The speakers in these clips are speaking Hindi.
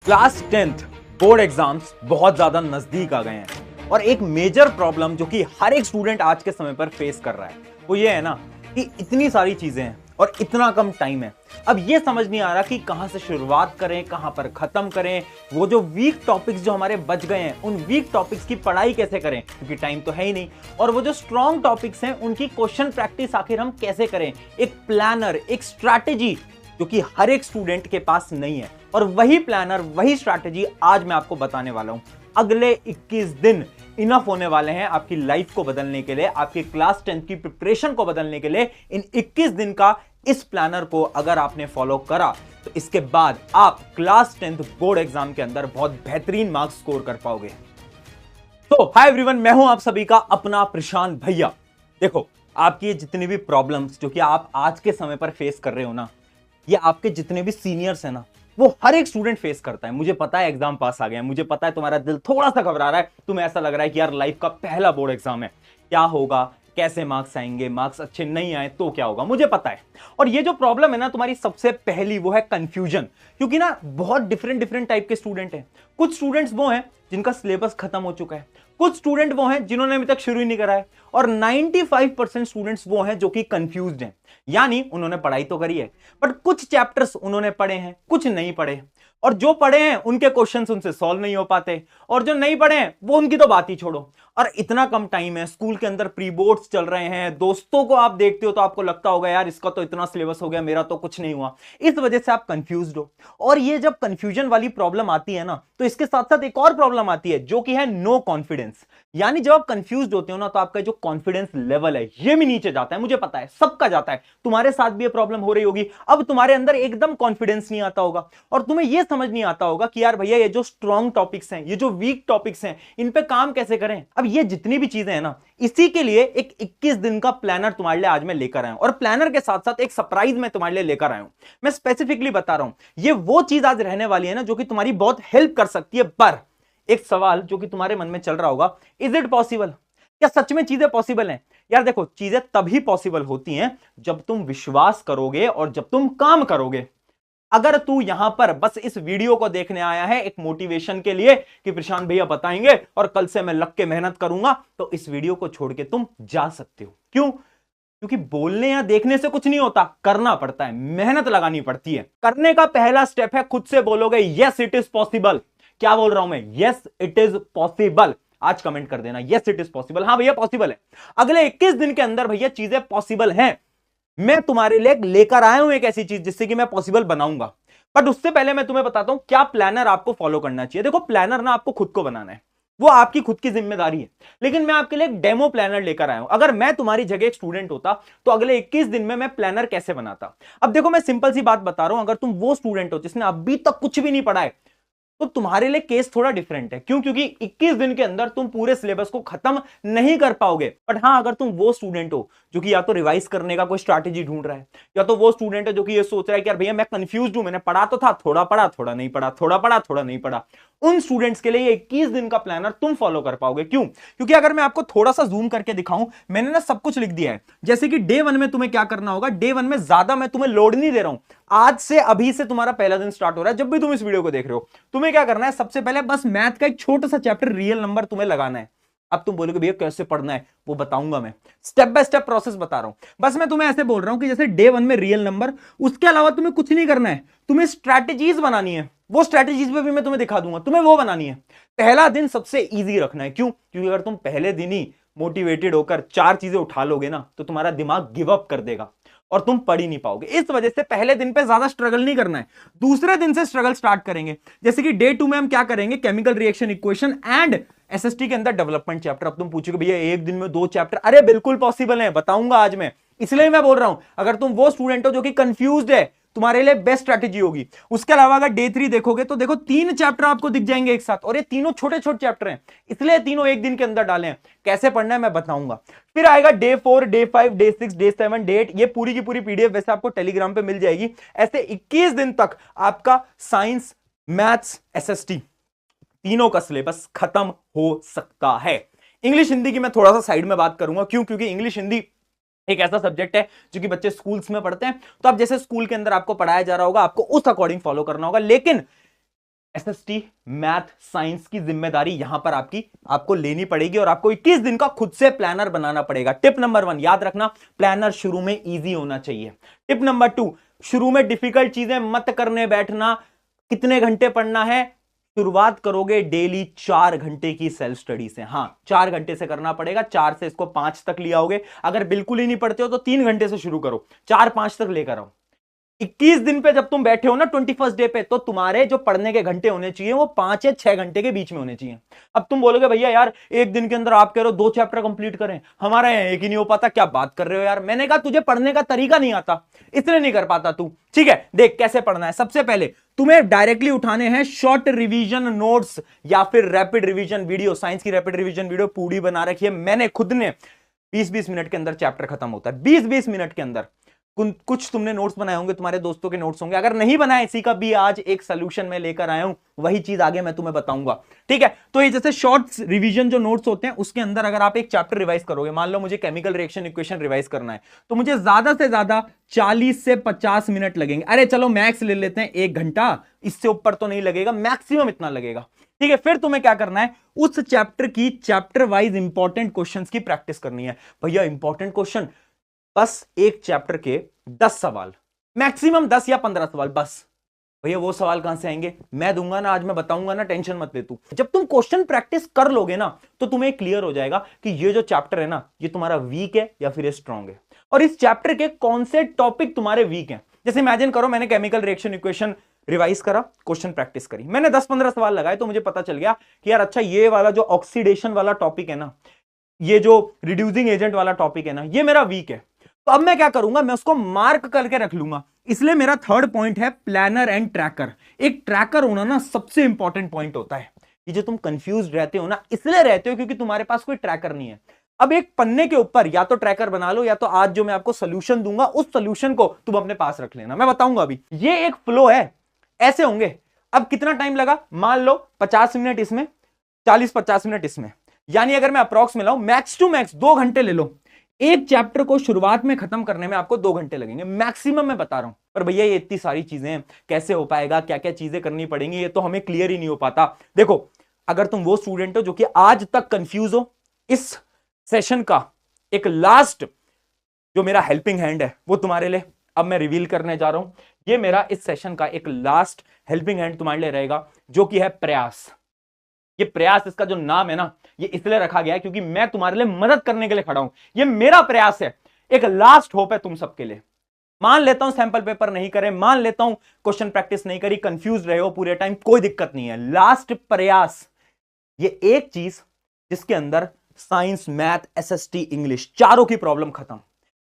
क्लास 10th बोर्ड एग्जाम्स बहुत ज्यादा नजदीक आ गए हैं और एक मेजर प्रॉब्लम जो कि हर एक स्टूडेंट आज के समय पर फेस कर रहा है वो ये है ना कि इतनी सारी चीजें हैं और इतना कम टाइम है। अब ये समझ नहीं आ रहा कि कहां से शुरुआत करें, कहां पर खत्म करें। वो जो वीक टॉपिक्स जो हमारे बच गए हैं उन वीक टॉपिक्स की पढ़ाई कैसे करें, क्योंकि टाइम तो है ही नहीं। और वो जो स्ट्रॉन्ग टॉपिक्स हैं उनकी क्वेश्चन प्रैक्टिस आखिर हम कैसे करें। एक प्लानर, एक स्ट्रैटेजी जो कि हर एक स्टूडेंट के पास नहीं है, और वही प्लानर, वही स्ट्रैटेजी आज मैं आपको बताने वाला हूं। अगले 21 दिन इनफ होने वाले हैं आपकी लाइफ को बदलने के लिए, आपकी क्लास 10 की प्रिपरेशन को बदलने के लिए। इन 21 दिन का इस प्लानर को अगर आपने फॉलो करा तो इसके बाद आप क्लास 10 बोर्ड एग्जाम के अंदर बहुत बेहतरीन मार्क्स स्कोर कर पाओगे। तो हाय एवरीवन, मैं हूं आप सभी का अपना प्रशांत भैया। देखो, आपकी ये जितनी भी प्रॉब्लम्स जो कि आप आज के समय पर फेस कर रहे हो ना, ये आपके जितने भी सीनियर्स हैं ना, वो हर एक स्टूडेंट फेस करता है। मुझे पता है एग्जाम पास आ गया है, मुझे पता है तुम्हारा दिल थोड़ा सा घबरा रहा है, तुम्हें ऐसा लग रहा है कि यार लाइफ का पहला बोर्ड एग्जाम है, क्या होगा, कैसे मार्क्स आएंगे, मार्क्स अच्छे नहीं आए तो क्या होगा, मुझे पता है। और ये जो प्रॉब्लम है ना तुम्हारी, सबसे पहली वो है कंफ्यूजन। क्योंकि ना बहुत डिफरेंट डिफरेंट टाइप के स्टूडेंट हैं। कुछ स्टूडेंट्स वो हैं जिनका सिलेबस खत्म हो चुका है, कुछ स्टूडेंट वो हैं जिन्होंने अभी तक शुरू ही नहीं करा है, और 95% स्टूडेंट्स वो हैं जो कि कंफ्यूज्ड हैं। यानी उन्होंने पढ़ाई तो करी है बट कुछ चैप्टर्स उन्होंने पढ़े हैं, कुछ नहीं पढ़े, और जो पढ़े हैं उनके क्वेश्चंस उनसे सॉल्व नहीं हो पाते, और जो नहीं पढ़े हैं वो उनकी तो बात ही छोड़ो। और इतना कम टाइम है, स्कूल के अंदर प्री बोर्ड्स चल रहे हैं, दोस्तों को आप देखते हो तो आपको लगता होगा यार इसका तो इतना सिलेबस हो गया, मेरा तो कुछ नहीं हुआ। इस वजह से आप कंफ्यूज्ड हो। और ये जब कंफ्यूजन वाली प्रॉब्लम आती है ना, तो इसके साथ साथ एक और प्रॉब्लम आती है जो कि है नो कॉन्फिडेंस। यानी जब आप कंफ्यूज्ड होते हो ना, तो आपका जो कॉन्फिडेंस लेवल है ये भी नीचे जाता है। मुझे पता है सबका जाता है, तुम्हारे साथ भी ये प्रॉब्लम हो रही होगी। अब तुम्हारे अंदर एकदम कॉन्फिडेंस नहीं आता होगा और तुम्हें यह समझ नहीं आता होगा कि यार भैया ये जो स्ट्रॉन्ग टॉपिक्स हैं, ये जो वीक टॉपिक्स हैं, इन पे काम कैसे करें। अब ये जितनी भी चीजें हैं ना, इसी के लिए एक 21 दिन का प्लानर तुम्हारे लिए आज मैं लेकर आया हूं। और प्लानर के साथ साथ एक सरप्राइज मैं तुम्हारे लिए लेकर आया हूं। मैं स्पेसिफिकली बता रहा हूं, ये वो चीज आज रहने वाली है ना जो कि तुम्हारी बहुत हेल्प कर सकती है। पर एक सवाल जो कि तुम्हारे मन में चल रहा होगा, इज इट पॉसिबल? क्या सच में चीजें पॉसिबल हैं? यार देखो, चीजें तभी पॉसिबल होती हैं जब तुम विश्वास करोगे और जब तुम काम करोगे। अगर तू यहां पर बस इस वीडियो को देखने आया है एक मोटिवेशन के लिए कि प्रशांत भैया बताएंगे और कल से मैं लग के मेहनत करूंगा, तो इस वीडियो को छोड़ के तुम जा सकते हो। क्यों? क्योंकि बोलने या देखने से कुछ नहीं होता, करना पड़ता है, मेहनत लगानी पड़ती है। करने का पहला स्टेप है खुद से बोलोगे यस इट इज पॉसिबल। क्या बोल रहा हूं मैं? Yes it is possible. आज कमेंट कर देना यस इट इज पॉसिबल। हाँ भैया पॉसिबल है। अगले 21 दिन के अंदर भैया चीजें पॉसिबल हैं। मैं तुम्हारे लिए लेकर आया हूं एक ऐसी चीज जिससे कि मैं पॉसिबल बनाऊंगा। बट उससे पहले मैं तुम्हें बताता हूं क्या प्लानर आपको फॉलो करना चाहिए। देखो, प्लानर ना आपको खुद को बनाना है, वो आपकी खुद की जिम्मेदारी है। लेकिन मैं आपके लिए एक डेमो प्लानर लेकर आया हूं। अगर मैं तुम्हारी जगह एक स्टूडेंट होता तो अगले 21 दिन में मैं प्लानर कैसे बनाता। अब देखो, मैं सिंपल सी बात बता रहा हूं, अगर तुम वो स्टूडेंट हो जिसने अभी तक कुछ भी नहीं पढ़ा है तो तुम्हारे लिए केस थोड़ा डिफरेंट है। क्यों? क्योंकि 21 दिन के अंदर तुम पूरे सिलेबस को खत्म नहीं कर पाओगे। बट हाँ, अगर तुम वो स्टूडेंट हो जो कि या तो रिवाइज करने का कोई स्ट्रैटेजी ढूंढ रहा है, या तो वो स्टूडेंट है जो कि ये सोच रहा है कि यार भैया मैं कंफ्यूज हूं, मैंने पढ़ा तो था, थोड़ा पढ़ा थोड़ा नहीं पढ़ा, थोड़ा पढ़ा थोड़ा नहीं पढ़ा, उन स्टूडेंट्स के लिए ये 21 दिन का प्लानर तुम फॉलो कर पाओगे। क्यों? क्योंकि अगर मैं आपको थोड़ा सा जूम करके दिखाऊं, मैंने ना सब कुछ लिख दिया है। जैसे कि डे 1 में तुम्हें क्या करना होगा, डे 1 में ज्यादा मैं तुम्हें लोड नहीं दे रहा हूं। आज से, अभी से तुम्हारा पहला दिन स्टार्ट हो रहा है। जब भी तुम इस वीडियो को देख रहे हो, तुम्हें क्या करना है, सबसे पहले बस मैथ का एक छोटा सा चैप्टर रियल नंबर तुम्हें लगाना है। अब तुम बोलोगे भैया कैसे पढ़ना है, वो बताऊंगा मैं, स्टेप बाय स्टेप प्रोसेस बता रहा हूं। बस मैं तुम्हें ऐसे बोल रहा हूं कि जैसे डे 1 में रियल नंबर, उसके अलावा तुम्हें कुछ नहीं करना है, तुम्हें स्ट्रैटेजीज बनानी है। वो स्ट्रैटेजीज पे भी मैं तुम्हें दिखा दूंगा, तुम्हें वो बनानी है। पहला दिन सबसे इजी रखना है। क्यों? क्योंकि अगर तुम पहले दिन ही मोटिवेटेड होकर 4 चीजें उठा लोगे ना, तो तुम्हारा दिमाग गिव अप कर देगा और तुम पढ़ ही नहीं पाओगे। इस वजह से पहले दिन पे ज्यादा स्ट्रगल नहीं करना है, दूसरे दिन से स्ट्रगल स्टार्ट करेंगे। जैसे कि डे 2 में हम क्या करेंगे, chemical reaction equation and SST के अंदर डेवलपमेंट चैप्टर। अब तुम पूछोगे भैया एक दिन में 2 चैप्टर, अरे बिल्कुल पॉसिबल है, बताऊंगा आज मैं। इसलिए मैं बोल रहा हूं, अगर तुम वो स्टूडेंट हो जो कि कंफ्यूज्ड है, तुम्हारे लिए बेस्ट स्ट्रैटेजी होगी। उसके अलावा अगर डे 3 देखोगे तो देखो 3 चैप्टर आपको दिख जाएंगे एक साथ, और ये तीनों छोटे छोटे चैप्टर हैं, इसलिए तीनों एक दिन के अंदर डाले हैं। कैसे पढ़ना है मैं बताऊंगा। फिर आएगा day 4, day 5, day 6, day 7, day 8। ये पूरी की पूरी पीडीएफ वैसे आपको टेलीग्राम पे मिल जाएगी। ऐसे 21 दिन तक आपका साइंस, मैथ्स, एसएसटी तीनों का सिलेबस खत्म हो सकता है। इंग्लिश हिंदी की मैं थोड़ा सा साइड में बात करूंगा। क्यों? क्योंकि इंग्लिश हिंदी एक ऐसा सब्जेक्ट है जो कि बच्चे स्कूल्स में पढ़ते हैं, तो अब जैसे स्कूल के अंदर आपको पढ़ाया जा रहा होगा, आपको उस अकॉर्डिंग फॉलो करना होगा। लेकिन एसएसटी मैथ साइंस की जिम्मेदारी यहां पर आपको लेनी पड़ेगी और आपको 21 दिन का खुद से प्लानर बनाना पड़ेगा। टिप नंबर 1 याद रखना, प्लानर शुरू में इजी होना चाहिए। टिप नंबर 2, शुरू में डिफिकल्ट चीजें मत करने बैठना। कितने घंटे पढ़ना है? शुरुआत करोगे डेली 4 घंटे की सेल्फ स्टडी से। हां, 4 घंटे से करना पड़ेगा। 4 से इसको 5 तक ले आओगे। अगर बिल्कुल ही नहीं पढ़ते हो तो 3 घंटे से शुरू करो, 4-5 तक लेकर आओ। 21 दिन पे जब तुम बैठे हो ना 21st डे पे, तो तुम्हारे जो पढ़ने के घंटे होने चाहिए वो 5 या 6 घंटे के बीच में होने चाहिए। अब तुम बोलोगे भैया यार एक दिन के अंदर आप कह रहे हो 2 चैप्टर कंप्लीट करें, हमारा यहाँ एक ही नहीं हो पाता, क्या बात कर रहे हो यार। मैंने कहा तुझे पढ़ने का तरीका नहीं आता, इसलिए नहीं कर पाता तू। ठीक है, देख कैसे पढ़ना है। सबसे पहले तुम्हें डायरेक्टली उठाने हैं शॉर्ट रिवीजन नोट्स या फिर रैपिड रिवीजन वीडियो। साइंस की रैपिड रिवीजन वीडियो पूरी बना रखी है मैंने खुद ने। 20-20 मिनट के अंदर चैप्टर खत्म होता है, 20-20 मिनट के अंदर। कुछ तुमने नोट्स बनाए होंगे, तुम्हारे दोस्तों के नोट्स होंगे। अगर नहीं बनाए, इसी का भी आज एक सोल्यूशन मैं लेकर आया हूं, वही चीज आगे मैं तुम्हें बताऊंगा। ठीक है, तो ये जैसे शॉर्ट रिवीजन जो नोट्स होते हैं उसके अंदर अगर आप एक चैप्टर रिवाइज करोगे, मान लो मुझे केमिकल रिएक्शन इक्वेशन रिवाइज करना है, तो मुझे ज्यादा से ज्यादा 40 से 50 मिनट लगेंगे। अरे चलो मैक्स ले लेते हैं 1 घंटा, इससे ऊपर तो नहीं लगेगा, मैक्सिमम इतना लगेगा। ठीक है, फिर तुम्हें क्या करना है, उस चैप्टर की चैप्टर वाइज इंपॉर्टेंट क्वेश्चंस की प्रैक्टिस करनी है। भैया इंपॉर्टेंट क्वेश्चन, बस एक चैप्टर के 10 सवाल, मैक्सिमम 10 या 15 सवाल बस। भैया वो सवाल कहां से आएंगे? मैं दूंगा ना, आज मैं बताऊंगा ना, टेंशन मत ले तू। जब तुम क्वेश्चन प्रैक्टिस कर लोगे ना तो तुम्हें क्लियर हो जाएगा कि ये जो चैप्टर है ना ये तुम्हारा वीक है या फिर ये स्ट्रांग है, और इस चैप्टर के कौन से टॉपिक तुम्हारे वीक हैं। जैसे इमेजिन करो मैंने केमिकल रिएक्शन इक्वेशन रिवाइज करा, क्वेश्चन प्रैक्टिस करी, मैंने 10-15 सवाल लगाए, तो मुझे पता चल गया कि यार अच्छा ये वाला जो ऑक्सीडेशन वाला टॉपिक है ना, ये जो रिड्यूसिंग एजेंट वाला टॉपिक है ना, ये मेरा वीक है। तो अब मैं क्या करूंगा, मैं उसको मार्क करके रख लूंगा। इसलिए मेरा थर्ड पॉइंट है प्लानर एंड ट्रैकर। एक ट्रैकर होना ना सबसे इंपॉर्टेंट पॉइंट होता है। ये जो तुम कंफ्यूज रहते हो ना, इसलिए रहते हो क्योंकि तुम्हारे पास कोई ट्रैकर नहीं है। अब एक पन्ने के ऊपर या तो ट्रैकर बना लो, या तो आज जो मैं आपको सोल्यूशन दूंगा उस सोल्यूशन को तुम अपने पास रख लेना, मैं बताऊंगा अभी। ये एक फ्लो है, ऐसे होंगे। अब कितना टाइम लगा, मान लो 50 मिनट इसमें, 40-50 मिनट इसमें, यानी अगर मैं अप्रॉक्स में लाऊं, मैक्स टू मैक्स 2 घंटे ले लो। एक चैप्टर को शुरुआत में खत्म करने में आपको 2 घंटे लगेंगे मैक्सिमम, मैं बता रहा हूं। पर भैया ये इतनी सारी चीजें कैसे हो पाएगा, क्या क्या चीजें करनी पड़ेंगी, ये तो हमें क्लियर ही नहीं हो पाता। देखो, अगर तुम वो स्टूडेंट हो जो कि आज तक कंफ्यूज हो, इस सेशन का एक लास्ट जो मेरा हेल्पिंग हैंड है वो तुम्हारे लिए अब मैं रिवील करने जा रहा हूं। ये मेरा इस सेशन का एक लास्ट हेल्पिंग हैंड तुम्हारे लिए रहेगा, जो कि है प्रयास। ये प्रयास, इसका जो नाम है ना, ये इसलिए रखा गया है क्योंकि मैं तुम्हारे लिए मदद करने के लिए खड़ा हूं। ये मेरा प्रयास है, एक लास्ट होप है तुम सबके लिए। मान लेता हूं सैंपल पेपर नहीं करे, मान लेता हूं क्वेश्चन प्रैक्टिस नहीं करी, कंफ्यूज रहे हो पूरे टाइम, कोई दिक्कत नहीं है। लास्ट प्रयास, ये एक चीज जिसके अंदर साइंस, मैथ, एसएसटी, इंग्लिश चारों की प्रॉब्लम खत्म।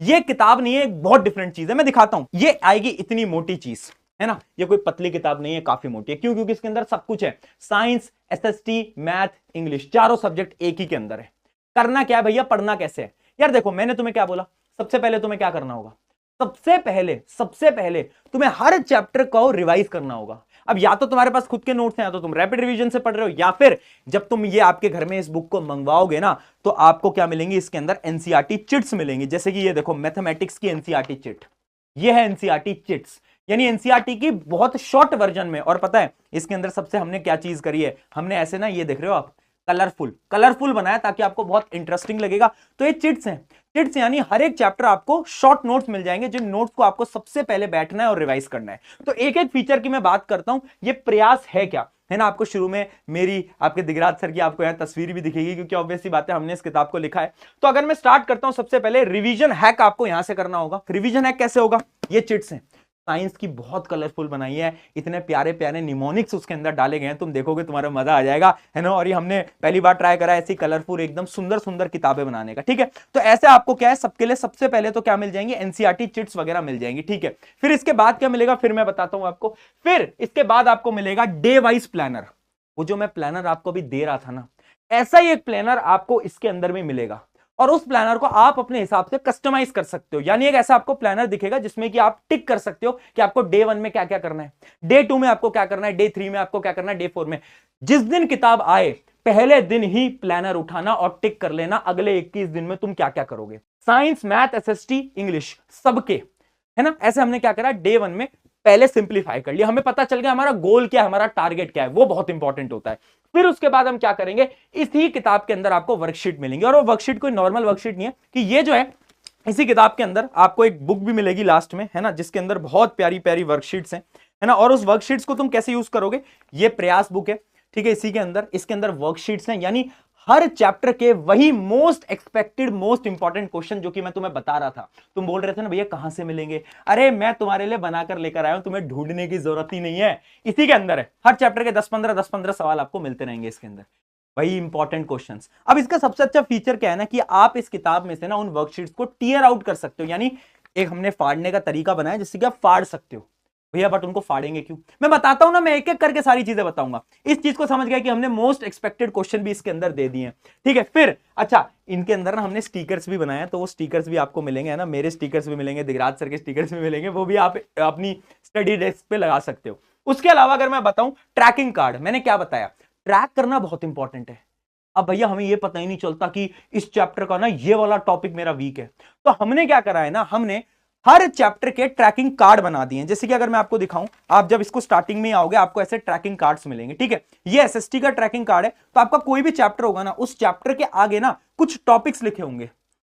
ये किताब नहीं है, एक बहुत डिफरेंट चीज है, मैं दिखाता हूं। ये आएगी इतनी मोटी चीज है ना, ये कोई पतली किताब नहीं है, काफी मोटी है। क्यों? क्योंकि इसके अंदर सब कुछ है, साइंस, एसएसटी, मैथ, इंग्लिश, चारों सब्जेक्ट एक ही के अंदर है। करना क्या है भैया, पढ़ना कैसे है? यार देखो, मैंने तुम्हें क्या बोला, सबसे पहले तुम्हें क्या करना होगा, सबसे पहले तुम्हें हर चैप्टर को रिवाइज करना होगा। अब या तो तुम्हारे पास खुद के नोट्स हैं, या तो तुम रैपिड रिवीजन से पढ़ रहे हो, या फिर जब तुम ये आपके घर में इस बुक को मंगवाओगे ना, तो आपको क्या मिलेंगी, इसके अंदर एनसीईआरटी चिट्स मिलेंगी। जैसे कि ये देखो, मैथमेटिक्स की एनसीईआरटी चिट, ये है एनसीईआरटी चिट्स, यानी एनसीईआरटी की बहुत शॉर्ट वर्जन में। और पता है इसके अंदर सबसे हमने क्या चीज करी है, हमने ऐसे ना, ये देख रहे हो आप, कलरफुल बनाया ताकि आपको बहुत इंटरेस्टिंग लगेगा। तो ये चिट्स हैं, चिट्स यानी हर एक चैप्टर आपको शॉर्ट नोट्स मिल जाएंगे, जिन नोट्स को आपको सबसे पहले बैठना है और रिवाइज करना है। तो एक एक फीचर की मैं बात करता हूं। ये प्रयास है क्या, है ना, आपको शुरू में मेरी, आपके दिगराज सर की आपको यहां तस्वीर भी दिखेगी, क्योंकि ऑब्वियस सी बात है हमने इस किताब को लिखा है। तो अगर मैं स्टार्ट करता हूं, सबसे पहले रिवीजन हैक आपको यहां से करना होगा। रिवीजन हैक कैसे होगा, ये चिट्स हैं, साइंस की बहुत कलरफुल बनाई है, इतने प्यारे प्यारे निमोनिक्स उसके अंदर डाले गए हैं, तुम देखोगे तुम्हारा मजा आ जाएगा, है ना। और ये हमने पहली बार ट्राई करा ऐसी कलरफुल एकदम सुंदर सुंदर किताबें बनाने का। ठीक है, तो ऐसे आपको क्या है, सबके लिए सबसे पहले तो क्या मिल जाएंगे, एनसीईआरटी चिट्स वगैरह मिल जाएंगी। ठीक है, फिर इसके बाद क्या मिलेगा, फिर मैं बताता हूं आपको। फिर इसके बाद आपको मिलेगा डे वाइज प्लानर। वो जो मैं प्लानर आपको अभी दे रहा था ना, ऐसा ही एक प्लानर आपको इसके अंदर में मिलेगा, और उस प्लानर को आप अपने हिसाब से कस्टमाइज कर सकते हो। यानी एक ऐसा आपको प्लानर दिखेगा जिसमें कि आप टिक कर सकते हो कि आपको डे 1 में क्या क्या करना है, डे 2 में आपको क्या करना है, डे 3 में आपको क्या करना है, डे 4 में। जिस दिन किताब आए पहले दिन ही प्लानर उठाना और टिक कर लेना अगले 21 दिन में तुम क्या क्या करोगे। साइंस, मैथ, एसएसटी, इंग्लिश सबके, है ना। ऐसे हमने क्या करा, डे 1 में पहले सिंप्लीफाई कर लिया, हमें पता चल गया हमारा गोल क्या है, हमारा टारगेट क्या है, वो बहुत इंपॉर्टेंट होता है। फिर उसके बाद हम क्या करेंगे, इसी किताब के अंदर आपको वर्कशीट मिलेंगे, और वो वर्कशीट कोई नॉर्मल वर्कशीट नहीं है कि ये जो है, इसी किताब के अंदर आपको एक बुक भी मिलेगी लास्ट में, है ना, जिसके अंदर बहुत प्यारी प्यारी वर्कशीट्स हैं, है ना। और उस वर्कशीट्स को तुम कैसे यूज करोगे, ये प्रयास बुक है, ठीक है, इसी के अंदर, इसके अंदर वर्कशीट्स हैं, यानी हर चैप्टर के वही most expected most important question जो कि मैं तुम्हें बता रहा था। तुम बोल रहे थे ना भैया कहां से मिलेंगे, अरे मैं तुम्हारे लिए बनाकर लेकर आया हूं, तुम्हें ढूंढने की जरूरत ही नहीं है, इसी के अंदर है। हर चैप्टर के 10-15 सवाल आपको मिलते रहेंगे इसके अंदर, वही इंपॉर्टेंट क्वेश्चंस। अब इसका सबसे अच्छा फीचर क्या है ना, कि आप इस किताब में से ना उन वर्कशीट्स को टीयर आउट कर सकते हो, यानी एक हमने फाड़ने का तरीका बनाया जिससे कि आप फाड़ सकते हो। भैया बट उनको फाड़ेंगे क्यों, मैं बताता हूं ना, मैं एक एक करके सारी चीजें बताऊंगा। इस चीज को समझ गया कि हमने मोस्ट एक्सपेक्टेड क्वेश्चन भी इसके अंदर दे दिए हैं, ठीक है। फिर अच्छा, इनके अंदर ना हमने स्टिकर्स भी बनाए, तो वो स्टिकर्स भी आपको मिलेंगे, है ना, मेरे स्टिकर्स भी मिलेंगे, दिगराज सर के स्टिकर्स भी मिलेंगे, वो भी आप अपनी स्टडी डेस्क पे लगा सकते हो। उसके अलावा अगर मैं बताऊं ट्रैकिंग कार्ड, मैंने क्या बताया, ट्रैक करना बहुत इंपॉर्टेंट है। अब भैया हमें ये पता ही नहीं चलता कि इस चैप्टर का ना ये वाला टॉपिक मेरा वीक है, तो हमने क्या करा है ना, हमने हर चैप्टर के ट्रैकिंग कार्ड बना दिए हैं। जैसे कि अगर मैं आपको दिखाऊं, आप जब इसको स्टार्टिंग में आओगे आपको ऐसे ट्रैकिंग कार्ड्स मिलेंगे, ठीक है, ये एसएसटी का ट्रैकिंग कार्ड है। तो आपका कोई भी चैप्टर होगा ना, उस चैप्टर के आगे ना कुछ टॉपिक्स लिखे होंगे,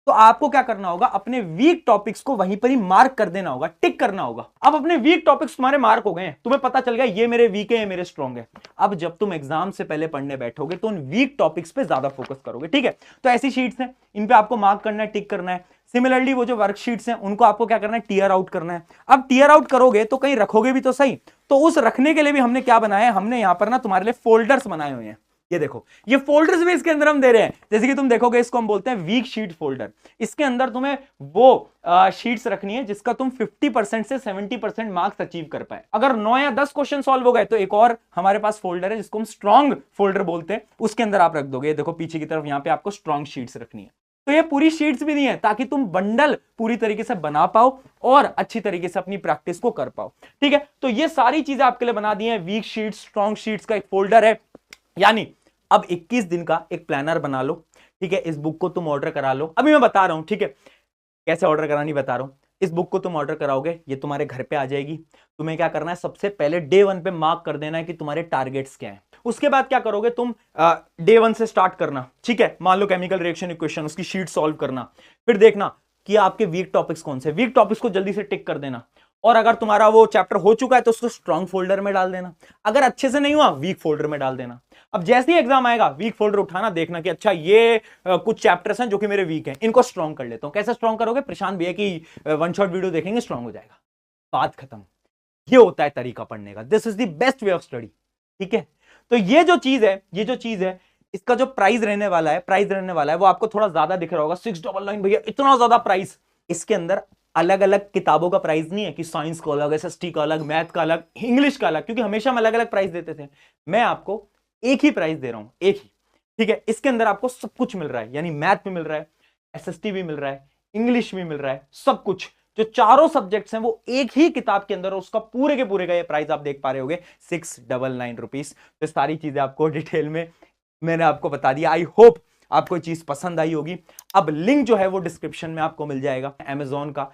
तो आपको क्या करना होगा, अपने वीक टॉपिक्स को वहीं पर ही मार्क कर देना होगा, टिक करना होगा। अब अपने वीक टॉपिक्स तुम्हारे मार्क हो गए हैं, तुम्हें पता चल गया ये मेरे वीक है, ये मेरे स्ट्रॉन्ग है। अब जब तुम एग्जाम से पहले पढ़ने बैठोगे तो उन वीक टॉपिक्स पे ज्यादा फोकस करोगे, ठीक है। तो ऐसी शीट्स हैं, इन पे आपको मार्क करना है, टिक करना है। सिमिलरली वो जो वर्कशीट्स हैं उनको आपको क्या करना है, टीयर आउट करना है। अब टीयर आउट करोगे तो कहीं रखोगे भी तो सही, तो उस रखने के लिए भी हमने क्या बनाया है, हमने यहां पर ना तुम्हारे लिए फोल्डर्स बनाए हुए हैं। ये देखो, ये फोल्डर्स भी इसके अंदर हम दे रहे हैं। जैसे कि तुम देखोगे, इसको हम बोलते हैं वीक शीट फोल्डर। इसके अंदर तुम्हें वो शीट्स रखनी है जिसका तुम 50% से 70% मार्क्स अचीव कर पाए। अगर 9 या 10 क्वेश्चन सॉल्व हो गए तो एक और हमारे पास फोल्डर है जिसको हम स्ट्रॉन्ग फोल्डर बोलते हैं, उसके अंदर आप रख दोगे। देखो पीछे की तरफ, यहां पे आपको स्ट्रॉन्ग शीट्स रखनी है। तो ये पूरी शीट्स भी दी है ताकि तुम बंडल पूरी तरीके से बना पाओ और अच्छी तरीके से अपनी प्रैक्टिस को कर पाओ, ठीक है। तो ये सारी चीजें आपके लिए बना दी है। वीक शीट्स, स्ट्रॉन्ग शीट्स का एक फोल्डर है। यानी अब 21 दिन का एक प्लानर बना लो, ठीक है। इस बुक को तुम ऑर्डर करा लो, अभी मैं बता रहा हूं, ठीक है, कैसे ऑर्डर करानी बता रहा हूं। इस बुक को तुम ऑर्डर कराओगे, ये तुम्हारे घर पे आ जाएगी। तुम्हें क्या करना है, सबसे पहले डे 1 पे मार्क कर देना है कि तुम्हारे टारगेट्स क्या हैं। उसके बाद क्या करोगे तुम, डे 1 से स्टार्ट करना, ठीक है। मान लो केमिकल रिएक्शन इक्वेशन, उसकी शीट सॉल्व करना। फिर देखना कि आपके वीक टॉपिक्स कौन से, वीक टॉपिक्स को जल्दी से टिक कर देना। और अगर तुम्हारा वो चैप्टर हो चुका है तो उसको स्ट्रॉन्ग फोल्डर में डाल देना। अगर अच्छे से नहीं हुआ, वीक फोल्डर में डाल देना। अब जैसे ही एग्जाम आएगा, वीक फोल्डर उठाना, देखना कि अच्छा ये कुछ चैप्टर्स हैं जो कि मेरे वीक हैं, इनको स्ट्रॉन्ग कर लेता हूं। कैसे स्ट्रॉन्ग करोगे, प्रशांत भैया की वन शॉट वीडियो देखेंगे, स्ट्रॉन्ग हो जाएगा, बात खत्म। ये होता है तरीका पढ़ने का, this is the best way of study, ठीक है। तो ये जो चीज है, इसका जो प्राइस रहने वाला है, वो आपको थोड़ा ज्यादा दिख रहा होगा, 699 भैया इतना ज्यादा प्राइस। इसके अंदर अलग अलग किताबों का प्राइस नहीं है कि साइंस का अलग, एसएसटी का अलग, मैथ का अलग, इंग्लिश का अलग, क्योंकि हमेशा हम अलग अलग प्राइस देते थे। मैं आपको एक ही प्राइस दे रहा हूं, एक ही, ठीक है। इसके अंदर आपको सब कुछ मिल रहा है, यानी मैथ भी मिल रहा है, एसएसटी भी मिल रहा है, इंग्लिश भी मिल रहा है, सब कुछ जो चारों सब्जेक्ट्स हैं वो एक ही किताब के अंदर, उसका पूरे के पूरे का ये प्राइस आप देख पा रहे होगे, 699 रुपीज। तो सारी चीजें आपको डिटेल में मैंने आपको बता दिया। आई होप आपको चीज पसंद आई होगी। अब लिंक जो है वो डिस्क्रिप्शन में आपको मिल जाएगा, अमेजोन का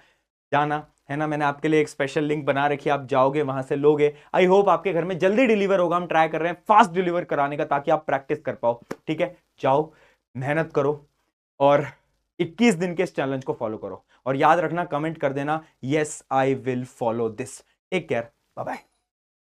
जाना है ना, मैंने आपके लिए एक स्पेशल लिंक बना रखी है, आप जाओगे वहां से लोगे। आई होप आपके घर में जल्दी डिलीवर होगा, हम ट्राई कर रहे हैं फास्ट डिलीवर कराने का ताकि आप प्रैक्टिस कर पाओ, ठीक है। जाओ, मेहनत करो और 21 दिन के इस चैलेंज को फॉलो करो। और याद रखना, कमेंट कर देना, yes I will follow this. Take care, bye bye.